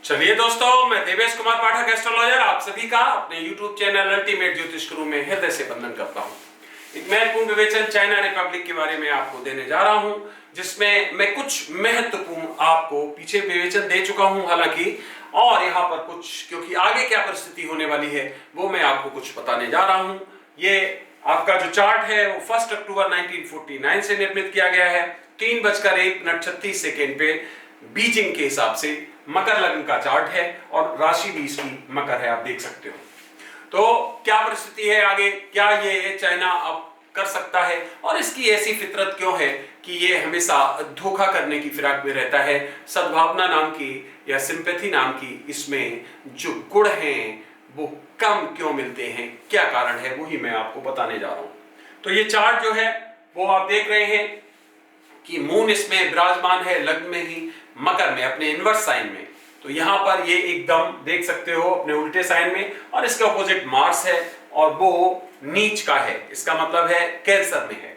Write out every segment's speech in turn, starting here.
चलिए दोस्तों, मैं देवेश कुमार पाठक एस्ट्रोलॉजर आप सभी का अपने YouTube चैनल अल्टीमेट ज्योतिष गुरु में हृदय से वंदन करता हूं। एक महत्वपूर्ण विवेचन चाइना रिपब्लिक के बारे में आपको देने जा रहा हूं, जिसमें मैं कुछ महत्वपूर्ण आपको पीछे विवेचन दे चुका हूं हालांकि, और यहाँ पर कुछ क्योंकि आगे क्या परिस्थिति होने वाली है वो मैं आपको कुछ बताने जा रहा हूँ। ये आपका जो चार्ट है वो 1 अक्टूबर 1949 से निर्मित किया गया है। 3:01:36 पे बीजिंग के हिसाब से मकर लग्न का चार्ट है और राशि भी इसकी मकर है, आप देख सकते हो। तो क्या परिस्थिति है आगे, क्या ये चाइना अब कर सकता है और इसकी ऐसी फितरत क्यों है कि ये हमेशा धोखा करने की फिराक में रहता है। सद्भावना नाम की या सिंपैथी नाम की इसमें जो गुण हैं वो कम क्यों मिलते हैं, क्या कारण है, वही मैं आपको बताने जा रहा हूं। तो ये चार्ट जो है वो आप देख रहे हैं कि मून इसमें विराजमान है लग्न में ही, मकर में, अपने इनवर्स साइन में। तो यहां पर ये एकदम देख सकते हो अपने उल्टे साइन में, और इसके ऑपोजिट मार्स है और वो नीच का है, इसका मतलब है कैंसर में है।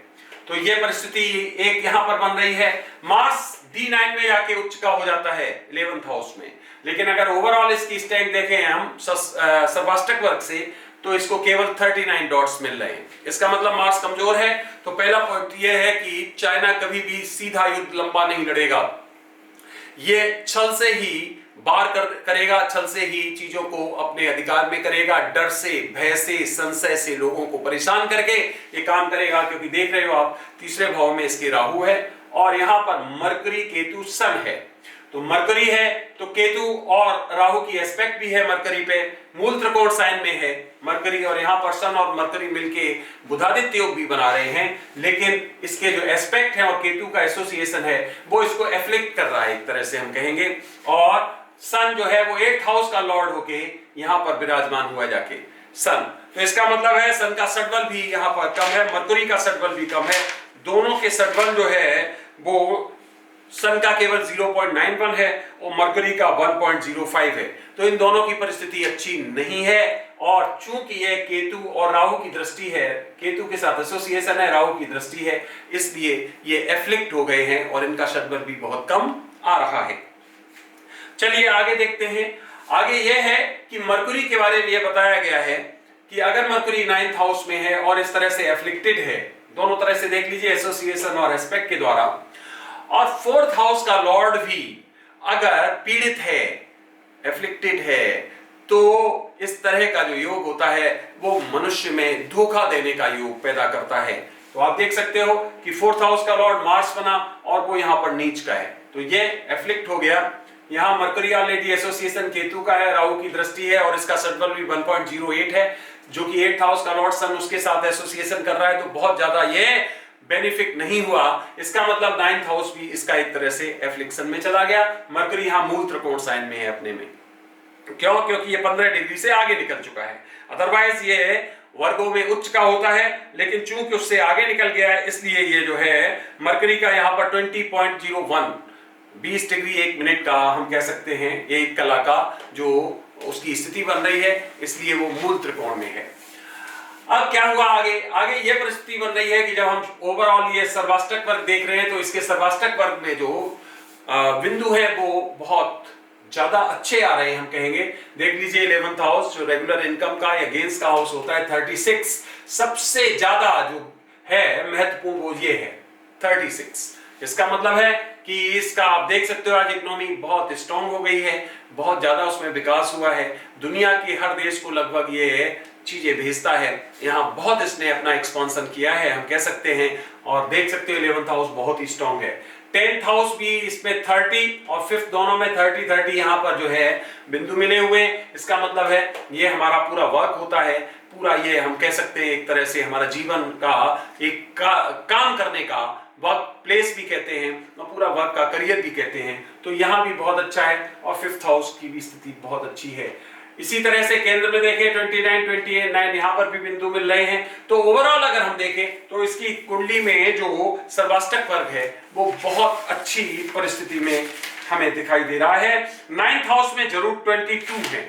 तो ये परिस्थिति एक यहां पर बन रही है। मार्स D9 में जाके उच्च का हो जाता है 11th हाउस में, लेकिन अगर ओवरऑल इसकी स्ट्रेंथ देखें हम सर्वाष्टक वर्ग से, तो इसको केवल 39 डॉट्स मिल रहे हैं। इसका मतलब मार्स कमजोर है। तो पहला पॉइंट यह है कि चाइना कभी भी सीधा युद्ध लंबा नहीं लड़ेगा, ये छल से ही करेगा, छल से ही चीजों को अपने अधिकार में करेगा, डर से, भय से, संशय से लोगों को परेशान करके ये काम करेगा। क्योंकि देख रहे हो आप तीसरे भाव में इसके राहु है और यहां पर मरकरी केतु सन है। तो मरकरी है तो केतु और राहु की एस्पेक्ट भी है मरकरी पे, मूल त्रिकोण साइन में है मरकरी, और यहां पर सन और मरकरी मिलके बुधादित्य योग भी बना रहे हैं। लेकिन इसके जो एस्पेक्ट है और केतु का एसोसिएशन है वो इसको एफ्लिक्ट कर रहा है, एक तरह से हम कहेंगे। और सन जो है वो 8th हाउस का लॉर्ड होके यहां पर विराजमान हुआ जाके सन। तो इसका मतलब है सन का सटबल भी यहां पर कम है, मरकरी का सटबल भी कम है। दोनों के सटबल जो है वो सन का केवल 0.91 है और मरकरी का 1.05 है। तो इन दोनों की परिस्थिति अच्छी नहीं है। और चूंकि ये केतु और राहु की दृष्टि है, केतु के साथ एसोसिएशन है, राहु की दृष्टि है, इसलिए ये एफ्लिक्ट हो गए हैं और इनका सटबल भी बहुत कम आ रहा है। चलिए आगे देखते हैं। आगे यह है कि मरकरी के बारे में यह बताया गया है कि अगर मरकरी 9th हाउस में है और इस तरह से एफ्लिक्टेड है, दोनों तरह से देख लीजिए, एसोसिएशन और एस्पेक्ट के द्वारा, और 4th हाउस का लॉर्ड भी अगर पीड़ित है, एफ्लिक्टेड है, तो इस तरह का जो योग होता है वो मनुष्य में धोखा देने का योग पैदा करता है। तो आप देख सकते हो कि 4th हाउस का लॉर्ड मार्स बना और वो यहां पर नीच का है, तो ये एफ्लिक्ट हो गया। यहां मरकरी ऑलरेडी एसोसिएशन केतु का है, राहु की दृष्टि है और इसका सटबल भी 1.08 है, जो कि 8th हाउस का लॉर्ड सन उसके साथ एसोसिएशन कर रहा है। तो बहुत ज्यादा ये बेनिफिट नहीं हुआ। इसका मतलब 9th हाउस भी इसका एक तरह से एफ्लिक्शन में चला गया। मरकरी यहां मूल त्रिकोण साइन में है अपने में, क्यों? क्योंकि ये 15 डिग्री से आगे निकल चुका है। अदरवाइज ये वर्गों में उच्च का होता है, लेकिन चूंकि उससे आगे निकल गया है इसलिए ये जो है मरकरी का यहाँ पर 20.01 20 डिग्री 1 मिनट का हम कह सकते हैं, एक कला का जो उसकी स्थिति बन रही है, इसलिए वो मूल त्रिकोण में है। अब क्या हुआ आगे? आगे ये परिस्थिति बन रही है कि जब हम ओवरऑल ये सर्वाष्टक वर्ग देख रहे हैं तो इसके सर्वाष्टक वर्ग में जो बिंदु है वो बहुत ज्यादा अच्छे आ रहे हैं, हम कहेंगे। देख लीजिए 11th हाउस जो रेगुलर इनकम का या गेन्स का हाउस होता है, 36 सबसे ज्यादा जो है महत्वपूर्ण वो ये है 36। इसका मतलब है कि इसका आप देख सकते हो आज इकोनॉमी बहुत स्ट्रांग हो गई है, बहुत ज्यादा उसमें विकास हुआ है, दुनिया के हर देश को लगभग ये चीजें भेजता है, यहाँ बहुत इसने अपना एक्सपांशन किया है, हम कह सकते हैं। और देख सकते हो 11th हाउस बहुत ही स्ट्रांग है। 10th हाउस भी इसमें 30 और 5th दोनों में 30 यहाँ पर जो है बिंदु मिले हुए। इसका मतलब है ये हमारा पूरा वर्क होता है, पूरा ये हम कह सकते हैं एक तरह से हमारा जीवन का एक काम करने का वर्क प्लेस भी कहते हैं और पूरा वर्क का करियर भी कहते हैं। तो यहाँ भी बहुत अच्छा है और 5th हाउस की भी स्थिति बहुत अच्छी है। इसी तरह से केंद्र में देखें 29, 28, 9 यहाँ पर भी बिंदु मिल रहे हैं। तो ओवरऑल अगर हम देखें तो इसकी कुंडली में जो सर्वाष्टक वर्ग है वो बहुत अच्छी परिस्थिति में हमें दिखाई दे रहा है। 9th हाउस में जरूर 22 है,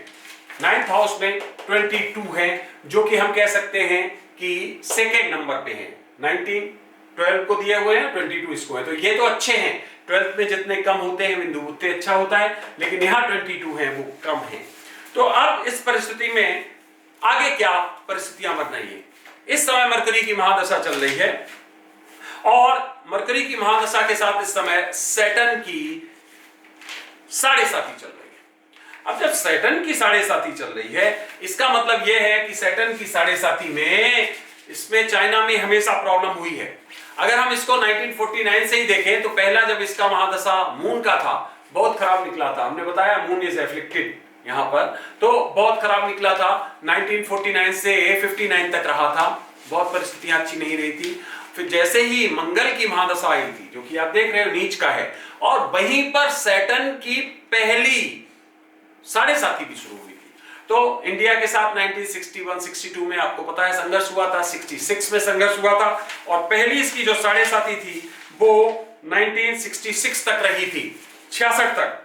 9th हाउस में 22 है, जो कि हम कह सकते हैं कि सेकेंड नंबर पे है। 19 12 को दिए हुए हैं, 22 इसको है, तो ये तो अच्छे हैं। 12th में जितने कम होते हैं बिंदु उतने अच्छा होता है, लेकिन यहाँ 22 है वो कम है। तो अब इस परिस्थिति में आगे क्या परिस्थितियां बन रही है? इस समय मरकरी की महादशा चल रही है और मरकरी की महादशा के साथ इस समय सैटर्न की साढ़े साथी चल रही है। अब जब सैटर्न की साढ़े साथी चल रही है, इसका मतलब यह है कि सैटर्न की साढ़े साथी में इसमें चाइना में हमेशा प्रॉब्लम हुई है। अगर हम इसको 1949 से ही देखें तो पहला जब इसका महादशा मून का था बहुत खराब निकला था। हमने बताया मून इज एफ्लिक्टेड यहां पर, तो बहुत खराब निकला था। 1949 से 59 तक रहा था, बहुत परिस्थितियां अच्छी नहीं रही थी। फिर जैसे ही मंगल की महादशा आई थी, जो कि आप देख रहे हो नीच का है, और वहीं पर सैटर्न की पहली साढ़े साथी भी शुरू हुई थी। तो इंडिया के साथ 1961-62 में आपको पता है संघर्ष हुआ था, 66 में संघर्ष हुआ था, और पहली इसकी जो साढ़े साथी थी वो 1966 तक रही थी, 66 तक,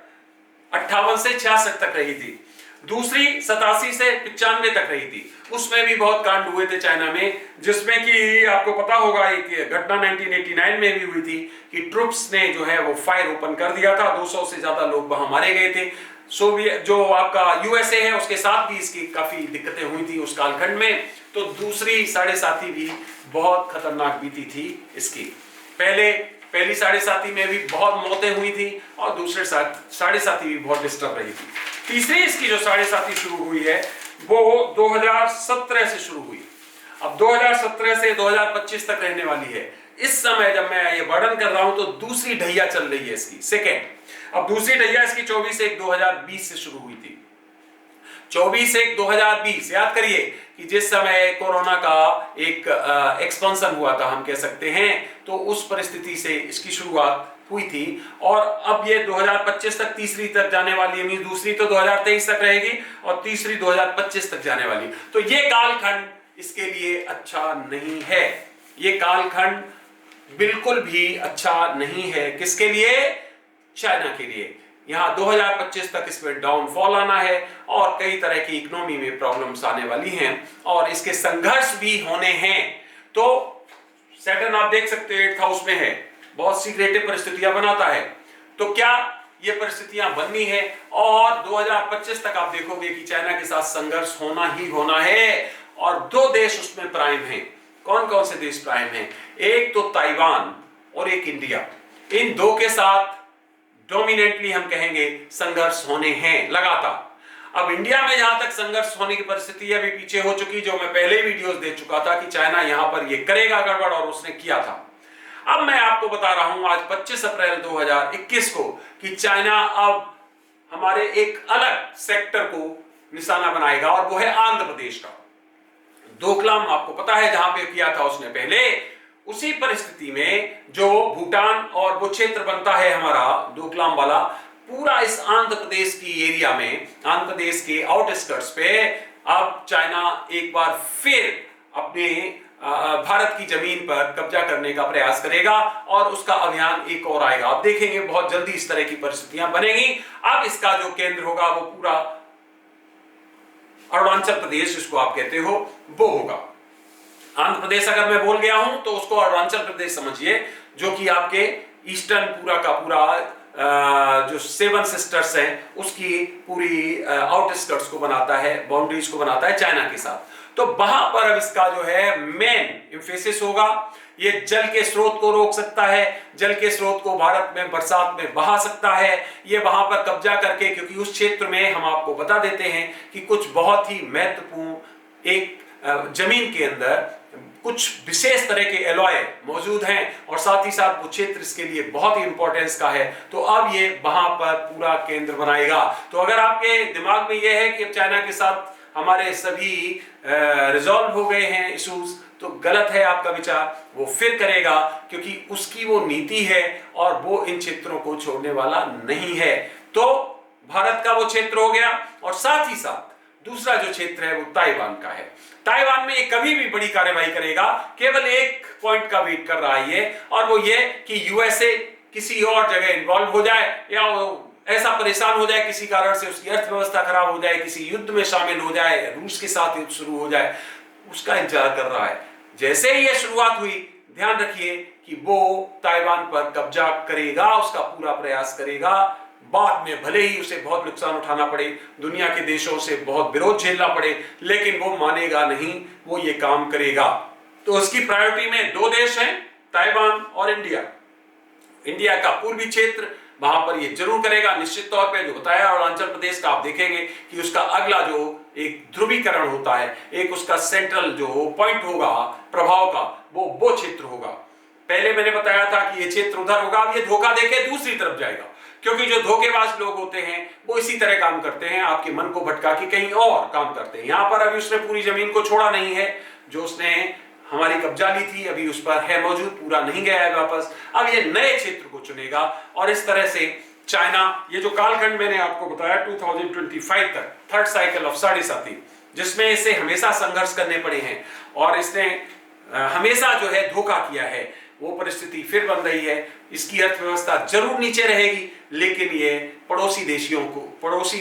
58 से 66 तक रही थी। दूसरी 87 से 95 तक रही थी, उसमें भी बहुत कांड हुए थे चाइना में, जिसमें कि आपको पता होगा एक घटना 1989 में भी हुई थी कि ट्रुप्स ने जो है वो फायर ओपन कर दिया था, 200 से ज्यादा लोग वहां मारे गए थे। सोवियत जो आपका यूएसए है उसके साथ भी इसकी काफी दिक्कतें हुई थी उस कालखंड में। तो दूसरी साढ़े साथी भी बहुत खतरनाक बीती थी इसकी। पहली साढ़े साथी में भी बहुत मौतें हुई थी और दूसरे साढ़े साथी भी बहुत डिस्टर्ब रही थी। तीसरी इसकी जो साढ़े साथी शुरू हुई है वो 2017 से शुरू हुई। अब 2017 से 2025 तक रहने वाली है। इस समय जब मैं ये वर्णन कर रहा हूं तो दूसरी ढैया चल रही है इसकी, सेकेंड। अब दूसरी ढैया इसकी 24/1/2020 से शुरू हुई थी। 24/1/2020, याद करिए कि जिस समय कोरोना का एक एक्सपेंशन हुआ था, हम कह सकते हैं, तो उस परिस्थिति से इसकी शुरुआत हुई थी। और अब ये 2025 तक तीसरी तक जाने वाली है, दूसरी तो 2023 तक रहेगी और तीसरी 2025 तक जाने वाली। तो ये कालखंड इसके लिए अच्छा नहीं है, ये कालखंड बिल्कुल भी अच्छा नहीं है। किसके लिए? चाइना के लिए। यहां 2025 तक इसमें डाउनफॉल आना है और कई तरह की इकोनॉमी में प्रॉब्लम्स आने वाली हैं और इसके संघर्ष भी होने हैं। तो सैटर्न आप देख सकते हैं 8th हाउस में है, बहुत सी क्रिएटिव परिस्थितियां बनाता है। तो क्या ये परिस्थितियां बननी है और 2025 तक आप देखोगे कि चाइना के साथ संघर्ष होना ही होना है। और दो देश उसमें प्राइम हैं। कौन कौन से देश प्राइम हैं? एक तो ताइवान और एक इंडिया। इन दो के साथ डोमिनेंटली हम कहेंगे संघर्ष होने हैं लगातार। अब इंडिया में जहां तक संघर्ष होने की परिस्थिति अभी पीछे हो चुकी, जो मैं पहले वीडियोस दे चुका था कि चाइना यहां पर ये करेगा गड़बड़ और उसने किया था। अब मैं आपको बता रहा हूं आज 25 अप्रैल 2021 को कि चाइना अब हमारे एक अलग सेक्टर को निशाना बनाएगा और वो है आंध्र प्रदेश का। डोकलाम आपको पता है जहां पे किया था उसने पहले, उसी परिस्थिति में जो भूटान और वो क्षेत्र बनता है हमारा डोकलाम वाला, पूरा इस आंध्र प्रदेश की एरिया में, आंध्र प्रदेश के आउटस्कर्ट्स पे अब चाइना एक बार फिर अपने भारत की जमीन पर कब्जा करने का प्रयास करेगा और उसका अभियान एक और आएगा। आप देखेंगे बहुत जल्दी इस तरह की परिस्थितियां बनेगी। अब इसका जो केंद्र होगा वो पूरा अरुणाचल प्रदेश जिसको आप कहते हो वो होगा। आंध्र प्रदेश अगर मैं बोल गया हूं तो उसको अरुणाचल प्रदेश समझिए, जो कि आपके ईस्टर्न पूरा का पूरा जो 7 सिस्टर्स हैं उसकी पूरी आउटस्कर्ट्स को बनाता है, बाउंड्रीज को बनाता है चाइना के साथ। तो वहां पर अब इसका जो है मेन एम्फेसिस होगा। ये जल के स्रोत को रोक सकता है, जल के स्रोत को भारत में बरसात में बहा सकता है। ये वहां पर कब्जा करके, क्योंकि उस क्षेत्र में हम आपको बता देते हैं कि कुछ बहुत ही महत्वपूर्ण एक जमीन के अंदर कुछ विशेष तरह के एलॉय मौजूद हैं और साथ ही साथ वो क्षेत्र इसके लिए बहुत ही इंपॉर्टेंस का है। तो अब ये वहां पर पूरा केंद्र बनाएगा। तो अगर आपके दिमाग में ये है कि चाइना के साथ हमारे सभी रिजॉल्व हो गए हैं इश्यूज, तो गलत है आपका विचार। वो फिर करेगा क्योंकि उसकी वो नीति है और वो इन क्षेत्रों को छोड़ने वाला नहीं है। तो भारत का वो क्षेत्र हो गया और साथ ही साथ दूसरा जो क्षेत्र है वो ताइवान का है। ताइवान में ये कभी भी बड़ी कार्रवाई करेगा, केवल एक पॉइंट का वेट कर रहा है ये, और वो ये कि यूएसए किसी और जगह इन्वॉल्व हो जाए या ऐसा परेशान हो जाए किसी कारण से, उसकी अर्थव्यवस्था खराब हो जाए, किसी युद्ध में शामिल हो जाए, रूस के साथ युद्ध शुरू हो जाए, उसका इंतजार कर रहा है। जैसे ही ये शुरुआत हुई, ध्यान रखिए कि वो ताइवान पर कब्जा करेगा, उसका पूरा प्रयास करेगा। बाद में भले ही उसे बहुत नुकसान उठाना पड़े, दुनिया के देशों से बहुत विरोध झेलना पड़े, लेकिन वो मानेगा नहीं, वो ये काम करेगा। तो उसकी प्रायोरिटी में दो देश हैं, ताइवान और इंडिया। इंडिया का पूर्वी क्षेत्र, वहां पर ये जरूर करेगा निश्चित तौर पे। जो बताया अरुणाचल प्रदेश का, आप देखेंगे कि उसका अगला जो एक ध्रुवीकरण होता है, एक उसका सेंट्रल जो पॉइंट होगा प्रभाव का, वो क्षेत्र होगा। पहले मैंने बताया था कि ये क्षेत्र उधर होगा, अब ये धोखा देके दूसरी तरफ जाएगा, क्योंकि जो धोखेबाज लोग होते हैं वो इसी तरह काम करते हैं, आपके मन को भटका के कहीं और काम करते हैं। यहां पर अभी उसने पूरी जमीन को छोड़ा नहीं है, जो उसने हमारी कब्जा ली थी अभी उस पर है मौजूद, पूरा नहीं गया है वापस। अब ये नए क्षेत्र को चुनेगा और इस तरह से चाइना, ये जो कालखंड मैंने आपको बताया 2025 तक, थर्ड साइकिल ऑफ साढ़े-साती, जिसमें इसे हमेशा संघर्ष करने पड़े हैं और इसने हमेशा जो है धोखा किया है, वो परिस्थिति फिर बन रही है। इसकी अर्थव्यवस्था जरूर नीचे रहेगी, लेकिन ये पड़ोसी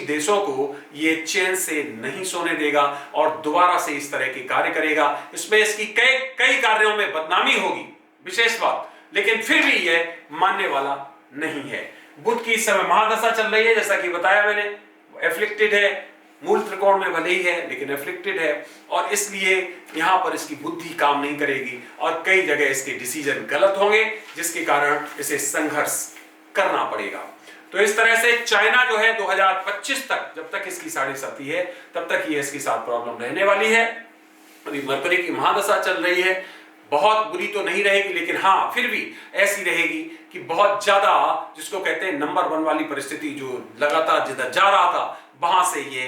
देशों को ये चैन से नहीं सोने देगा और दोबारा से इस तरह के कार्य करेगा। इसमें इसकी कई कार्यों में बदनामी होगी, विशेष बात, लेकिन फिर भी ये मानने वाला नहीं है। बुध की इस समय महादशा चल रही है, जैसा कि बताया मैंने, एफ्लिक्टेड है, मूल त्रिकोण में भले ही है लेकिन एफ्लिक्टेड है, और इसलिए यहां पर इसकी बुद्धि काम नहीं करेगी और कई जगह इसके डिसीजन गलत होंगे, जिसके कारण इसे संघर्ष करना पड़ेगा। तो इस तरह से चाइना जो है 2025 तक, जब तक इसकी साढ़े-साती है तब तक ये इसके साथ प्रॉब्लम रहने वाली है। अभी मरकरी की महादशा चल रही है, बहुत बुरी तो नहीं रहेगी, लेकिन हाँ फिर भी ऐसी रहेगी कि बहुत ज्यादा, जिसको कहते हैं नंबर 1 वाली परिस्थिति, जो लगातार जिधर जा रहा था वहां से ये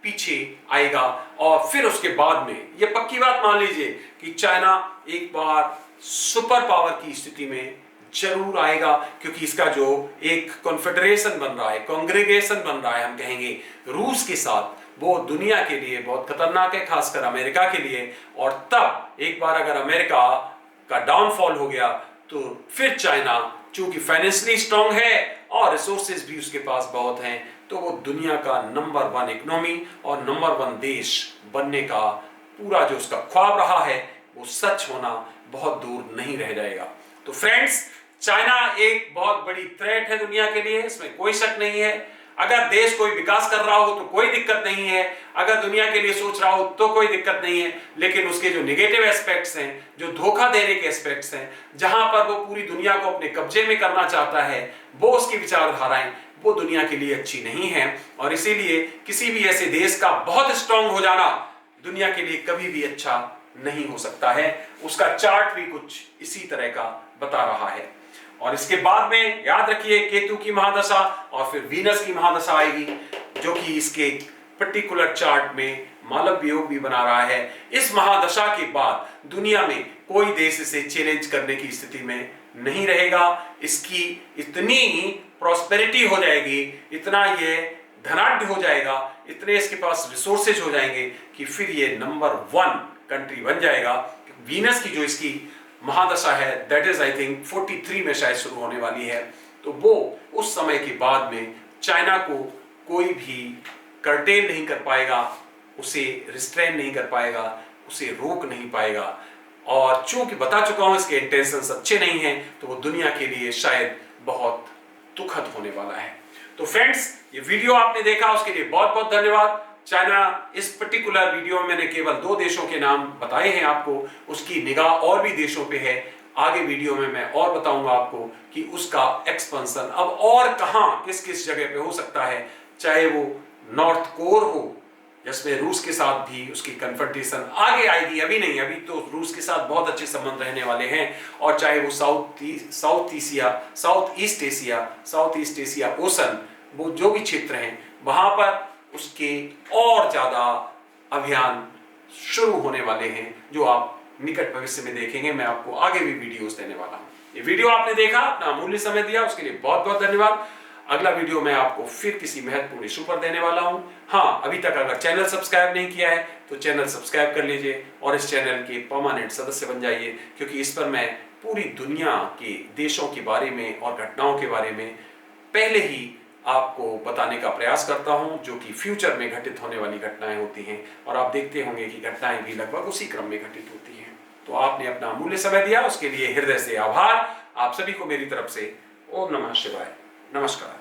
पीछे आएगा। और फिर उसके बाद में ये पक्की बात मान लीजिए कि चाइना एक बार सुपर पावर की स्थिति में जरूर आएगा, क्योंकि इसका जो एक कॉन्फेडरेशन बन रहा है, कांग्रेगेशन बन रहा है, हम कहेंगे रूस के साथ, वो दुनिया के लिए बहुत खतरनाक है, खासकर अमेरिका के लिए। और तब एक बार अगर अमेरिका का डाउनफॉल हो गया तो फिर चाइना, चूंकि फाइनेंशियली स्ट्रांग है और रिसोर्सेज भी उसके पास बहुत हैं, तो वो दुनिया का नंबर 1 इकोनॉमी और नंबर 1 देश बनने का पूरा जो उसका ख्वाब रहा है वो सच होना बहुत दूर नहीं रह जाएगा। तो फ्रेंड्स, चाइना एक बहुत बड़ी थ्रेट है दुनिया के लिए, इसमें कोई शक नहीं है। अगर देश कोई विकास कर रहा हो तो कोई दिक्कत नहीं है, अगर दुनिया के लिए सोच रहा हो तो कोई दिक्कत नहीं है, लेकिन उसके जो नेगेटिव एस्पेक्ट्स हैं, जो धोखा देने के एस्पेक्ट्स हैं, जहां पर वो पूरी दुनिया को अपने कब्जे में करना चाहता है, वो उसकी विचारधाराएं, वो दुनिया के लिए अच्छी नहीं है। और इसीलिए किसी भी ऐसे देश का बहुत स्ट्रांग हो जाना दुनिया के लिए कभी भी अच्छा नहीं हो सकता है। उसका चार्ट भी कुछ इसी तरह का बता रहा है। और इसके बाद में याद रखिए केतु की महादशा और फिर वीनस की महादशा आएगी, जो कि इसके पर्टिकुलर चार्ट में मालव योग भी बना रहा है। इस महादशा के बाद दुनिया में कोई देश इसे चैलेंज करने की स्थिति में नहीं रहेगा। इसकी इतनी प्रॉस्पेरिटी हो जाएगी, इतना ये धनाढ्य हो जाएगा, इतने इसके पास रिसोर्सेज हो जाएंगे कि फिर ये नंबर 1 कंट्री बन जाएगा। वीनस की जो इसकी महादशा है, दैट इज आई थिंक 43 में शायद शुरू होने वाली है। तो वो उस समय के बाद में चाइना को कोई भी कर्टेल नहीं कर पाएगा, उसे रिस्ट्रेन नहीं कर पाएगा, उसे रोक नहीं पाएगा। और चूंकि बता चुका हूं इसके इंटेंशंस अच्छे नहीं हैं, तो वो दुनिया के लिए शायद बहुत दुखद होने वाला है। तो फ्रेंड्स, ये वीडियो आपने देखा उसके लिए बहुत बहुत धन्यवाद। चाइना, इस पर्टिकुलर वीडियो में मैंने केवल 2 देशों के नाम बताए हैं आपको, उसकी निगाह और भी देशों पे है। आगे वीडियो में मैं और बताऊंगा आपको कि उसका एक्सपेंशन अब और कहां, किस किस जगह पे हो सकता है, चाहे वो नॉर्थ कोर हो, जिसमें रूस के साथ भी उसकी कन्फ्रंटेशन आगे आएगी, अभी नहीं, अभी तो रूस के साथ बहुत अच्छे संबंध रहने वाले हैं। और चाहे वो साउथ ईस्ट एशिया ओशन, वो जो भी क्षेत्र हैं, वहां पर उसके और ज्यादा अभियान शुरू होने वाले हैं, जो आप निकट भविष्य में देखेंगे। मैं आपको आगे भी वीडियोस देने वाला हूं। ये वीडियो आपने देखा, अपना अमूल्य समय दिया, उसके लिए बहुत बहुत धन्यवाद। अगला वीडियो मैं आपको फिर किसी महत्वपूर्ण इशू पर देने वाला हूं। हाँ, अभी तक अगर चैनल सब्सक्राइब नहीं किया है तो चैनल सब्सक्राइब कर लीजिए और इस चैनल के परमानेंट सदस्य बन जाइए, क्योंकि इस पर मैं पूरी दुनिया के देशों के बारे में और घटनाओं के बारे में पहले ही आपको बताने का प्रयास करता हूं, जो कि फ्यूचर में घटित होने वाली घटनाएं होती हैं, और आप देखते होंगे कि घटनाएं भी लगभग उसी क्रम में घटित होती हैं। तो आपने अपना अमूल्य समय दिया, उसके लिए हृदय से आभार। आप सभी को मेरी तरफ से ओम नमः शिवाय, नमस्कार।